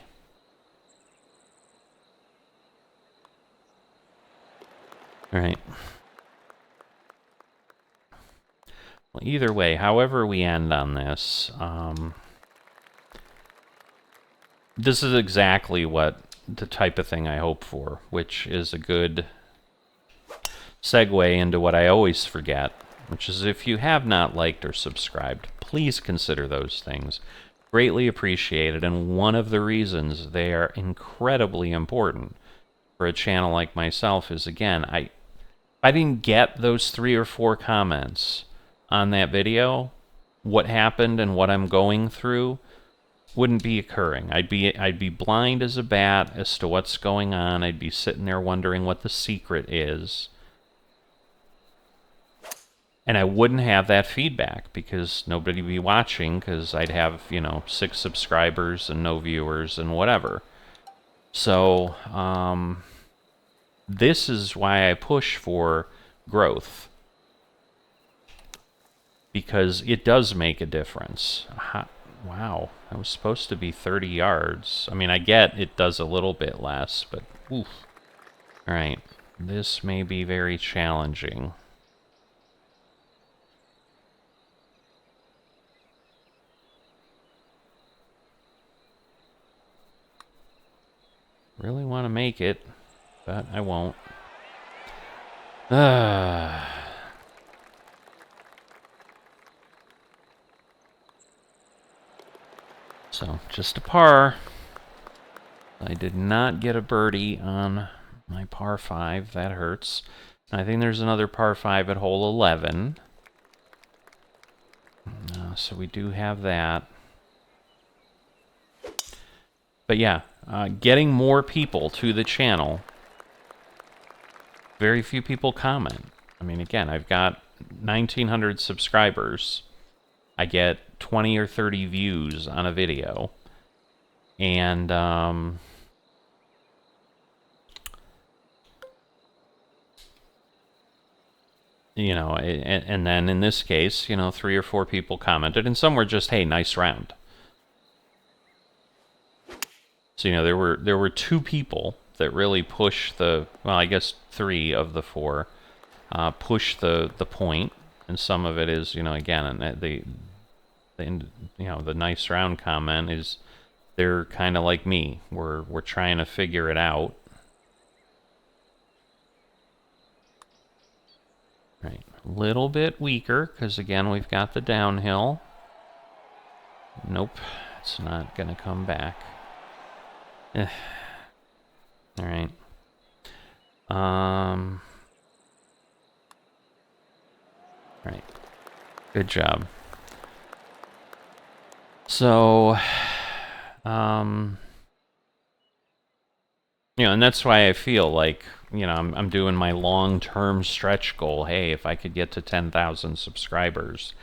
Alright. Well, either way, however we end on this, this is exactly what the type of thing I hope for, which is a good segue into what I always forget, which is if you have not liked or subscribed, please consider those things. Greatly appreciated, and one of the reasons they are incredibly important for a channel like myself is, again, if I didn't get those 3 or 4 comments on that video, what happened and what I'm going through wouldn't be occurring. I'd be blind as a bat as to what's going on. I'd be sitting there wondering what the secret is. And I wouldn't have that feedback because nobody would be watching, because I'd have, 6 subscribers and no viewers and whatever. So, this is why I push for growth. Because it does make a difference. Wow, that was supposed to be 30 yards. I mean, I get it does a little bit less, but oof. Alright, this may be very challenging. Really want to make it, but I won't. So, just a par. I did not get a birdie on my par 5. That hurts. I think there's another par 5 at hole 11. So we do have that. But yeah, getting more people to the channel. Very few people comment. I mean, again, I've got 1,900 subscribers. I get 20 or 30 views on a video. And, and then in this case, 3 or 4 people commented, and some were just, hey, nice round. So, there were 2 people that really push the, well, I guess 3 of the 4 push the point, and some of it is, again, and the nice round comment is they're kind of like me. We're trying to figure it out. Right, a little bit weaker because again we've got the downhill. Nope, it's not gonna come back. All right. All right. Good job. So, and that's why I feel like, I'm doing my long-term stretch goal. Hey, if I could get to 10,000 subscribers,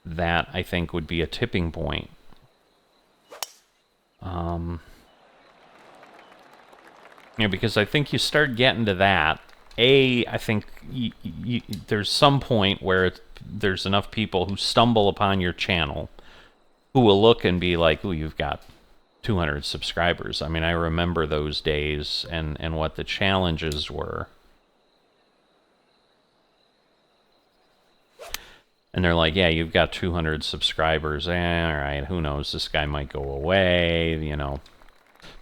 that I think would be a tipping point. Because I think you start getting to that. I think there's some point where there's enough people who stumble upon your channel who will look and be like, "Ooh, you've got 200 subscribers." I mean, I remember those days and what the challenges were. And they're like, yeah, you've got 200 subscribers. All right, who knows? This guy might go away,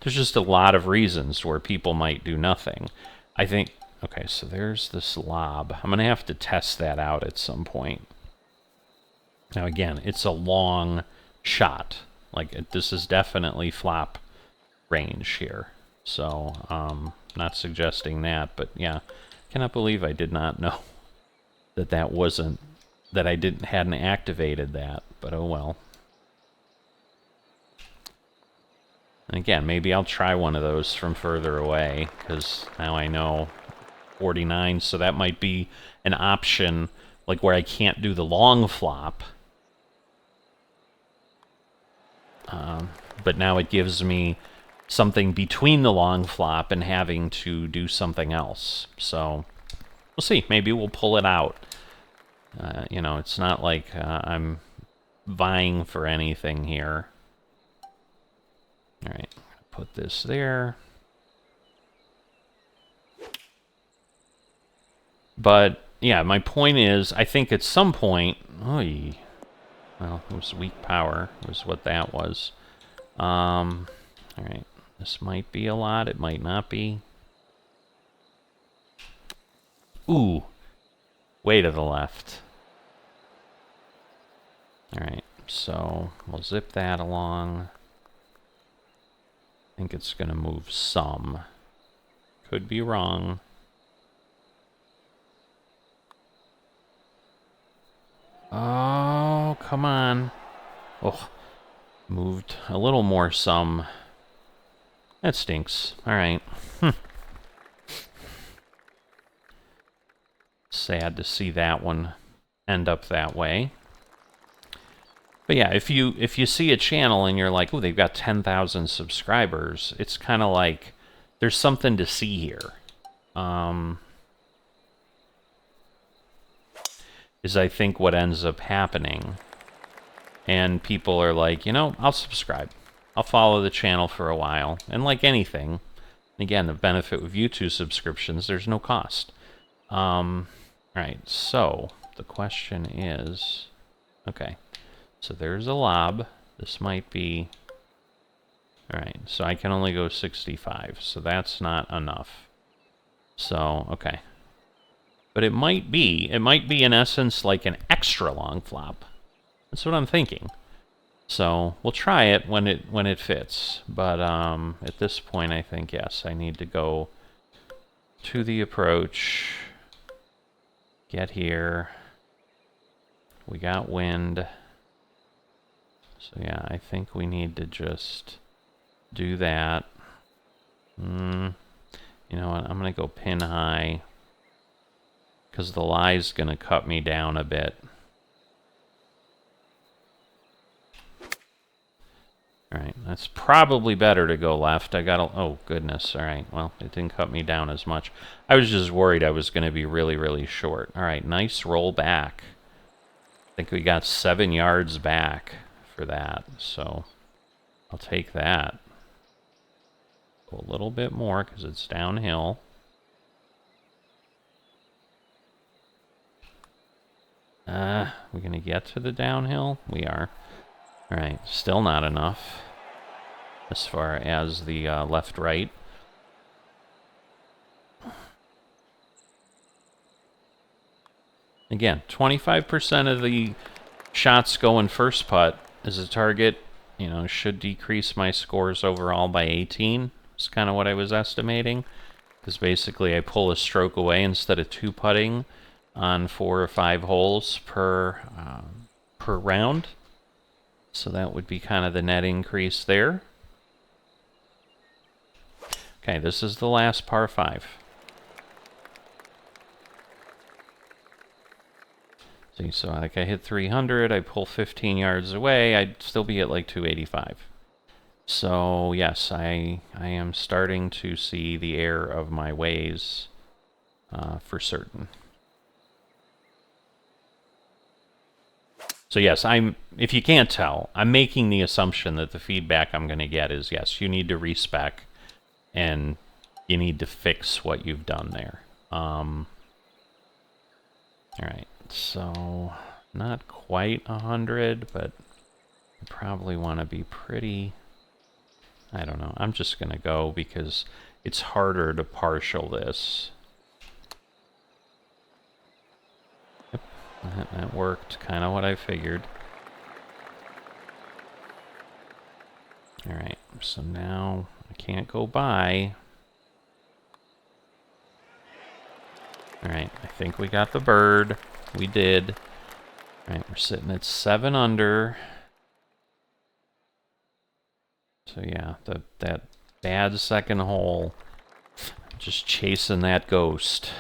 There's just a lot of reasons where people might do nothing. I think, okay, so there's this lob. I'm going to have to test that out at some point. Now, again, it's a long shot. Like, this is definitely flop range here. So, not suggesting that, but yeah. Cannot believe I did not know that wasn't, that I hadn't activated that, but oh well. And again, maybe I'll try one of those from further away, because now I know 49, so that might be an option, like where I can't do the long flop. But now it gives me something between the long flop and having to do something else. So, we'll see. Maybe we'll pull it out. It's not like I'm vying for anything here. Alright, put this there. But, yeah, my point is, I think at some point... Oy, well, it was weak power, was what that was. Alright, this might be a lot, it might not be. Ooh, way to the left. Alright, so we'll zip that along. I think it's going to move some. Could be wrong. Oh, come on. Oh, moved a little more some. That stinks. Alright. Sad to see that one end up that way. But yeah, if you see a channel and you're like, oh, they've got 10,000 subscribers, it's kind of like there's something to see here. Is I think what ends up happening. And people are like, you know, I'll subscribe. I'll follow the channel for a while. And like anything, again, the benefit with YouTube subscriptions, there's no cost. Alright, so the question is, okay, so there's a lob. This might be, alright, so I can only go 65, so that's not enough. So, okay. But it might be in essence like an extra long flop. That's what I'm thinking. So we'll try it when it fits. But at this point, I think yes, I need to go to the approach. Get here. We got wind. So yeah, I think we need to just do that. You know what? I'm gonna go pin high because the lie's gonna cut me down a bit. Alright, that's probably better to go left. I gotta... Oh, goodness. Alright, well, it didn't cut me down as much. I was just worried I was going to be really, really short. Alright, nice roll back. I think we got 7 yards back for that, so I'll take that. Go a little bit more because it's downhill. We're going to get to the downhill? We are. Alright, still not enough as far as the left-right. Again, 25% of the shots going first putt as a target, you know, should decrease my scores overall by 18. That's kind of what I was estimating. Because basically I pull a stroke away instead of 2-putting on 4 or 5 holes per round. So that would be kind of the net increase there. Okay, this is the last par 5. See, so like I hit 300, I pull 15 yards away, I'd still be at like 285. So yes, I am starting to see the error of my ways for certain. So yes, if you can't tell, I'm making the assumption that the feedback I'm going to get is, yes, you need to respec and you need to fix what you've done there. Alright, so not quite 100, but I probably want to be pretty... I don't know, I'm just going to go because it's harder to partial this. That worked, kind of what I figured. Alright, so now I can't go by. Alright, I think we got the bird. We did. Alright, we're sitting at 7 under. So yeah, that bad second hole. Just chasing that ghost.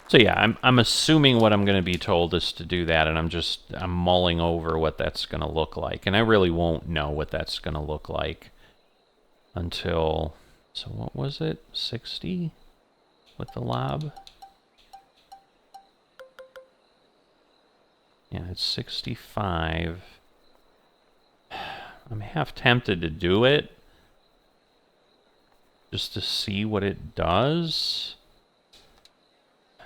So yeah, I'm assuming what I'm going to be told is to do that, and I'm mulling over what that's going to look like, and I really won't know what that's going to look like until, so what was it, 60 with the lob? Yeah, it's 65. I'm half tempted to do it just to see what it does.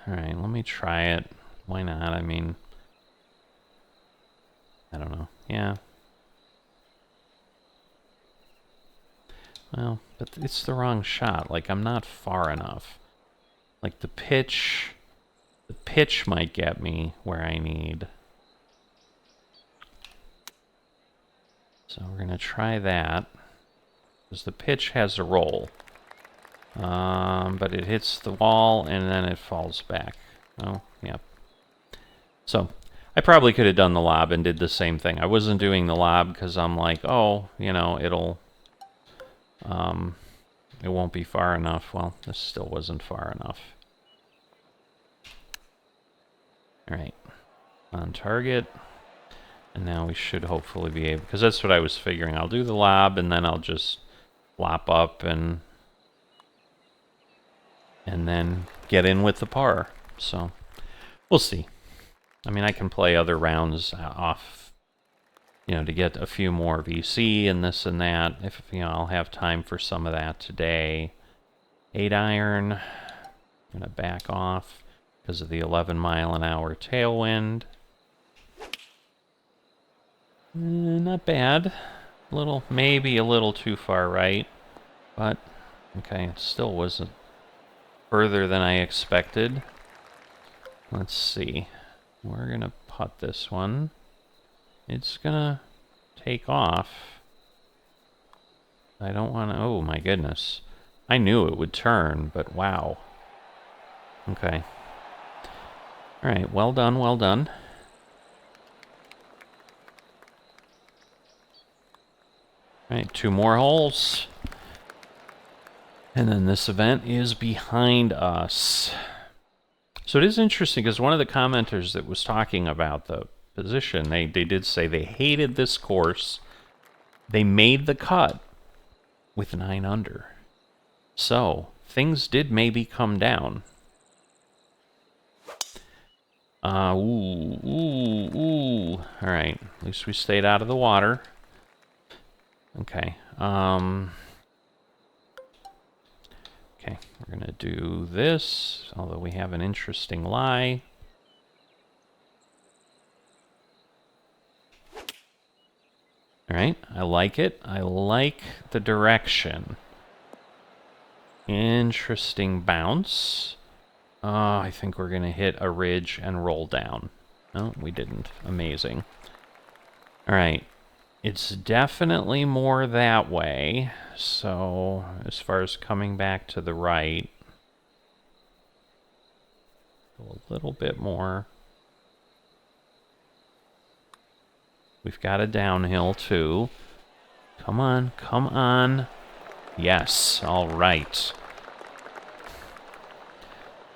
Alright, let me try it. Why not? I mean, I don't know. Yeah. Well, but it's the wrong shot. Like, I'm not far enough. Like the pitch might get me where I need. So we're going to try that. Because the pitch has a roll. But it hits the wall and then it falls back. Oh, yep. So I probably could have done the lob and did the same thing. I wasn't doing the lob because I'm like, oh, you know, it won't be far enough. Well, this still wasn't far enough. All right, on target. And now we should hopefully be able, because that's what I was figuring. I'll do the lob and then I'll just lop up and then get in with the par. So we'll see. I mean, I can play other rounds off, you know, to get a few more VC and this and that. If, you know, I'll have time for some of that today. 8-iron. I'm going to back off because of the 11-mile-an-hour tailwind. Not bad. Maybe a little too far right. But, okay, it still wasn't further than I expected. Let's see. We're going to putt this one. It's going to take off. I don't want to... Oh, my goodness. I knew it would turn, but wow. Okay. All right, well done, well done. All right, 2 more holes. And then this event is behind us. So it is interesting because one of the commenters that was talking about the position, they did say they hated this course. They made the cut with 9 under. So things did maybe come down. Ooh. All right, at least we stayed out of the water. Okay. Okay, we're gonna do this, although we have an interesting lie. All right, I like it. I like the direction. Interesting bounce. I think we're gonna hit a ridge and roll down. No, we didn't. Amazing. All right. It's definitely more that way, so as far as coming back to the right, go a little bit more. We've got a downhill too. Come on, come on. Yes, all right.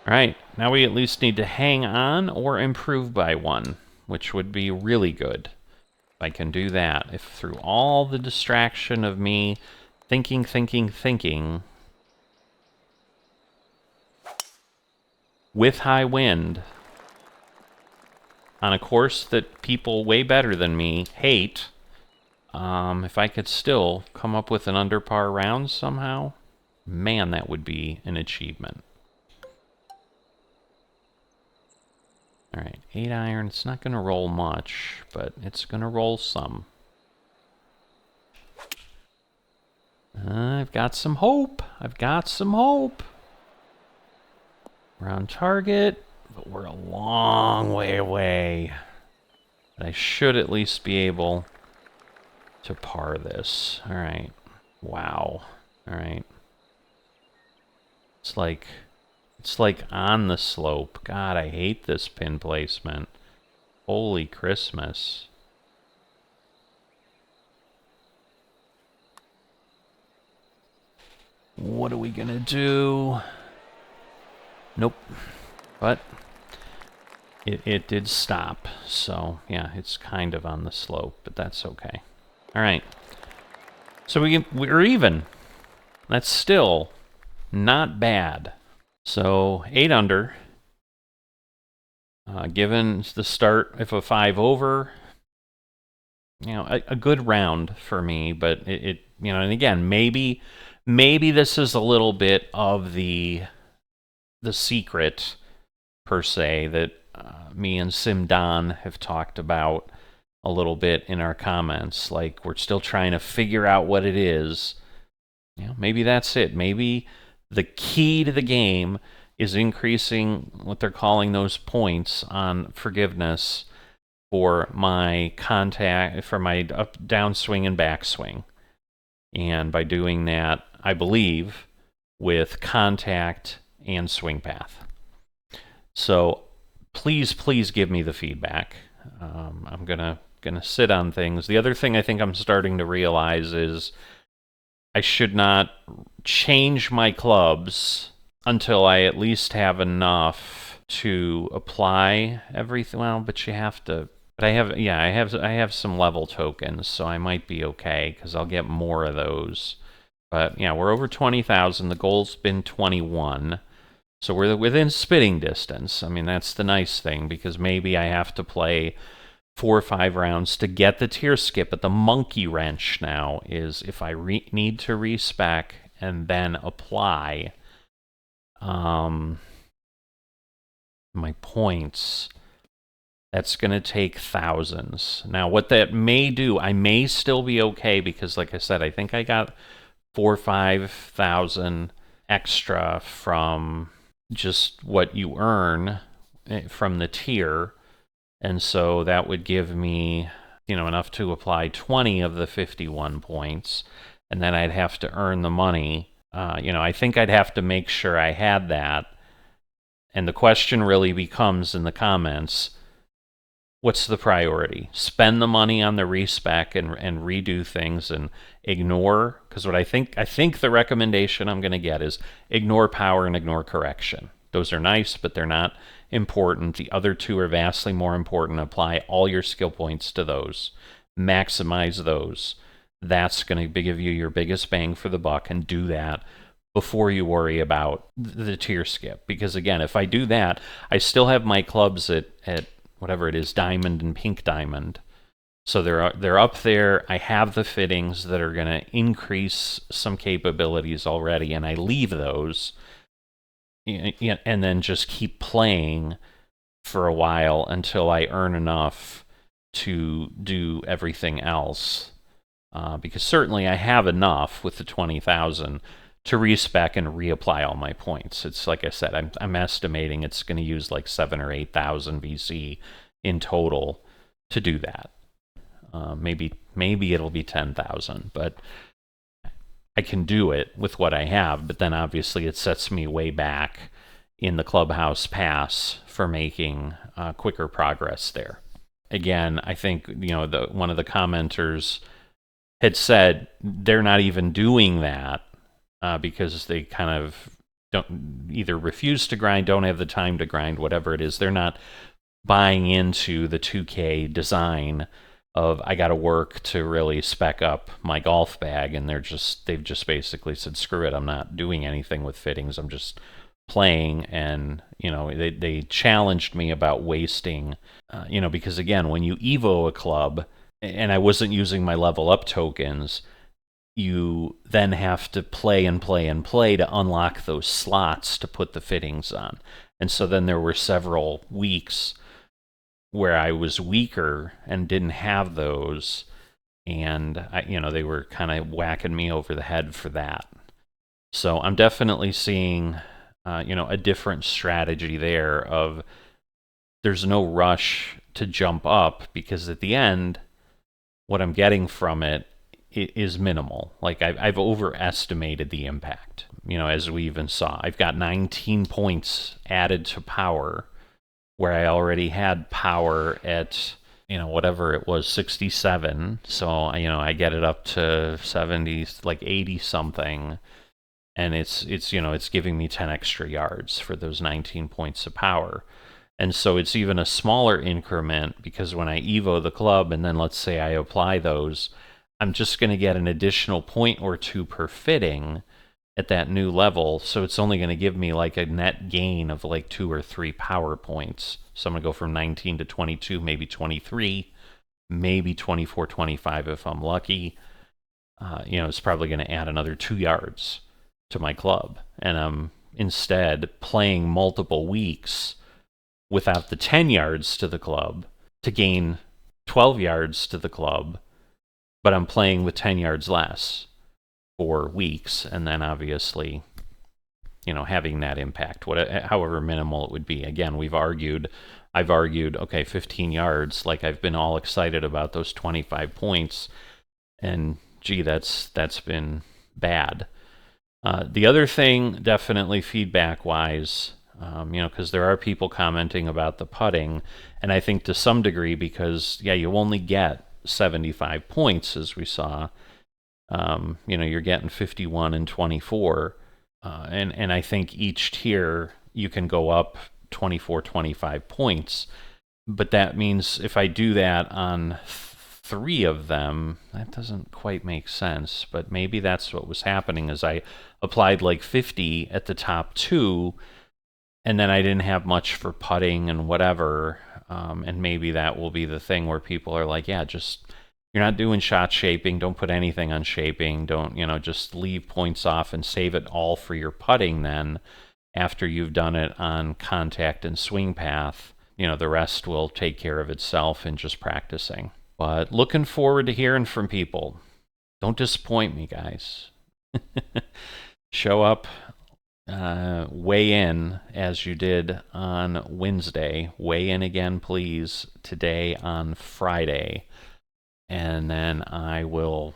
All right, now we at least need to hang on or improve by 1, which would be really good. I can do that. If through all the distraction of me thinking, with high wind, on a course that people way better than me hate, if I could still come up with an under par round somehow, man, that would be an achievement. All right, 8-iron. It's not going to roll much, but it's going to roll some. I've got some hope. I've got some hope. We're on target, but we're a long way away. But I should at least be able to par this. All right. Wow. All right. It's like on the slope. God, I hate this pin placement. Holy Christmas. What are we gonna do? Nope. But it did stop. So, yeah, it's kind of on the slope, but that's okay. All right. So we're even. That's still not bad. So 8 under, given the start of a 5 over, you know, a good round for me. But it you know, and again, maybe this is a little bit of the secret per se that me and Simdon have talked about a little bit in our comments. Like, we're still trying to figure out what it is. You know, maybe that's it. Maybe the key to the game is increasing what they're calling those points on forgiveness for my contact, for my up, downswing and backswing. And by doing that, I believe, with contact and swing path. So please, please give me the feedback. I'm gonna sit on things. The other thing I think I'm starting to realize is I should not change my clubs until I at least have enough to apply everything. Well, but you have to. But I have some level tokens, so I might be okay because I'll get more of those. But yeah, we're over 20,000. The goal's been 21. So we're within spitting distance. I mean, that's the nice thing, because maybe I have to play 4 or 5 rounds to get the tier skip. But the monkey wrench now is if I need to respec and then apply my points, that's going to take thousands. Now, what that may do, I may still be okay, because like I said, I think I got 4,000 or 5,000 extra from just what you earn from the tier. And so that would give me, enough to apply 20 of the 51 points. And then I'd have to earn the money. I think I'd have to make sure I had that. And the question really becomes in the comments, what's the priority? Spend the money on the respec and redo things and ignore, because what I think the recommendation I'm going to get is ignore power and ignore correction. Those are nice, but they're not important. The other two are vastly more important. Apply all your skill points to those. Maximize those. That's going to give you your biggest bang for the buck, and do that before you worry about the tier skip. Because again, if I do that, I still have my clubs at whatever it is, diamond and pink diamond. So they're up there. I have the fittings that are going to increase some capabilities already, and I leave those, and then just keep playing for a while until I earn enough to do everything else. Because certainly I have enough with the 20,000 to respec and reapply all my points. It's like I said, I'm estimating it's going to use like 7,000 or 8,000 VC in total to do that. Maybe it'll be 10,000, but I can do it with what I have. But then obviously it sets me way back in the clubhouse pass for making quicker progress there. Again, I think one of the commenters had said they're not even doing that. Because they kind of don't either refuse to grind, don't have the time to grind, whatever it is. They're not buying into the 2K design of I got to work to really spec up my golf bag, and they've just basically said, screw it, I'm not doing anything with fittings. I'm just playing. And they challenged me about wasting, because again, when you evo a club, and I wasn't using my level up tokens, you then have to play and play and play to unlock those slots to put the fittings on. And so then there were several weeks where I was weaker and didn't have those, and they were kind of whacking me over the head for that. So I'm definitely seeing a different strategy there of there's no rush to jump up, because at the end what I'm getting from it is minimal. Like I've overestimated the impact. As we even saw, I've got 19 points added to power, where I already had power at whatever it was, 67. So I get it up to 70, like 80 something, and it's giving me 10 extra yards for those 19 points of power. And so it's even a smaller increment, because when I evo the club and then let's say I apply those, I'm just going to get an additional point or two per fitting at that new level. So it's only going to give me like a net gain of like 2 or 3 power points. So I'm going to go from 19 to 22, maybe 23, maybe 24, 25 if I'm lucky. It's probably going to add another 2 yards to my club. And I'm instead playing multiple weeks without the 10 yards to the club to gain 12 yards to the club. But I'm playing with 10 yards less for weeks, and then obviously having that impact, however minimal it would be. Again, I've argued, okay, 15 yards, like I've been all excited about those 25 points, and gee, that's been bad. The other thing, definitely feedback-wise, because there are people commenting about the putting, and I think to some degree because, yeah, you only get 75 points, as we saw. You're getting 51 and 24, and I think each tier you can go up 24, 25 points, but that means if I do that on 3 of them, that doesn't quite make sense, but maybe that's what was happening is I applied like 50 at the top 2, and then I didn't have much for putting and whatever, and maybe that will be the thing where people are like, yeah, just, you're not doing shot shaping, don't put anything on shaping, don't, just leave points off and save it all for your putting then after you've done it on contact and swing path. The rest will take care of itself in just practicing. But looking forward to hearing from people. Don't disappoint me, guys. Show up, weigh in as you did on Wednesday. Weigh in again, please, today on Friday. And then I will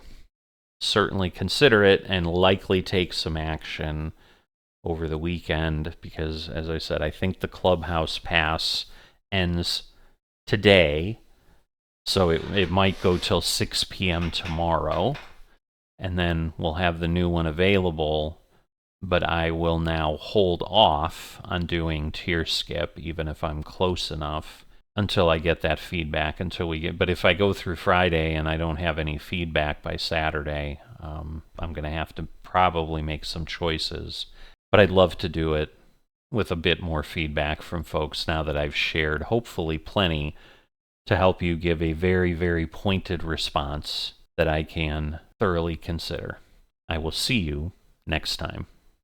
certainly consider it and likely take some action over the weekend because, as I said, I think the Clubhouse Pass ends today. So it might go till 6 p.m. tomorrow, and then we'll have the new one available, but I will now hold off on doing tier skip, even if I'm close enough, until I get that feedback, but if I go through Friday and I don't have any feedback by Saturday, I'm going to have to probably make some choices, but I'd love to do it with a bit more feedback from folks now that I've shared, hopefully plenty, to help you give a very, very pointed response that I can thoroughly consider. I will see you next time.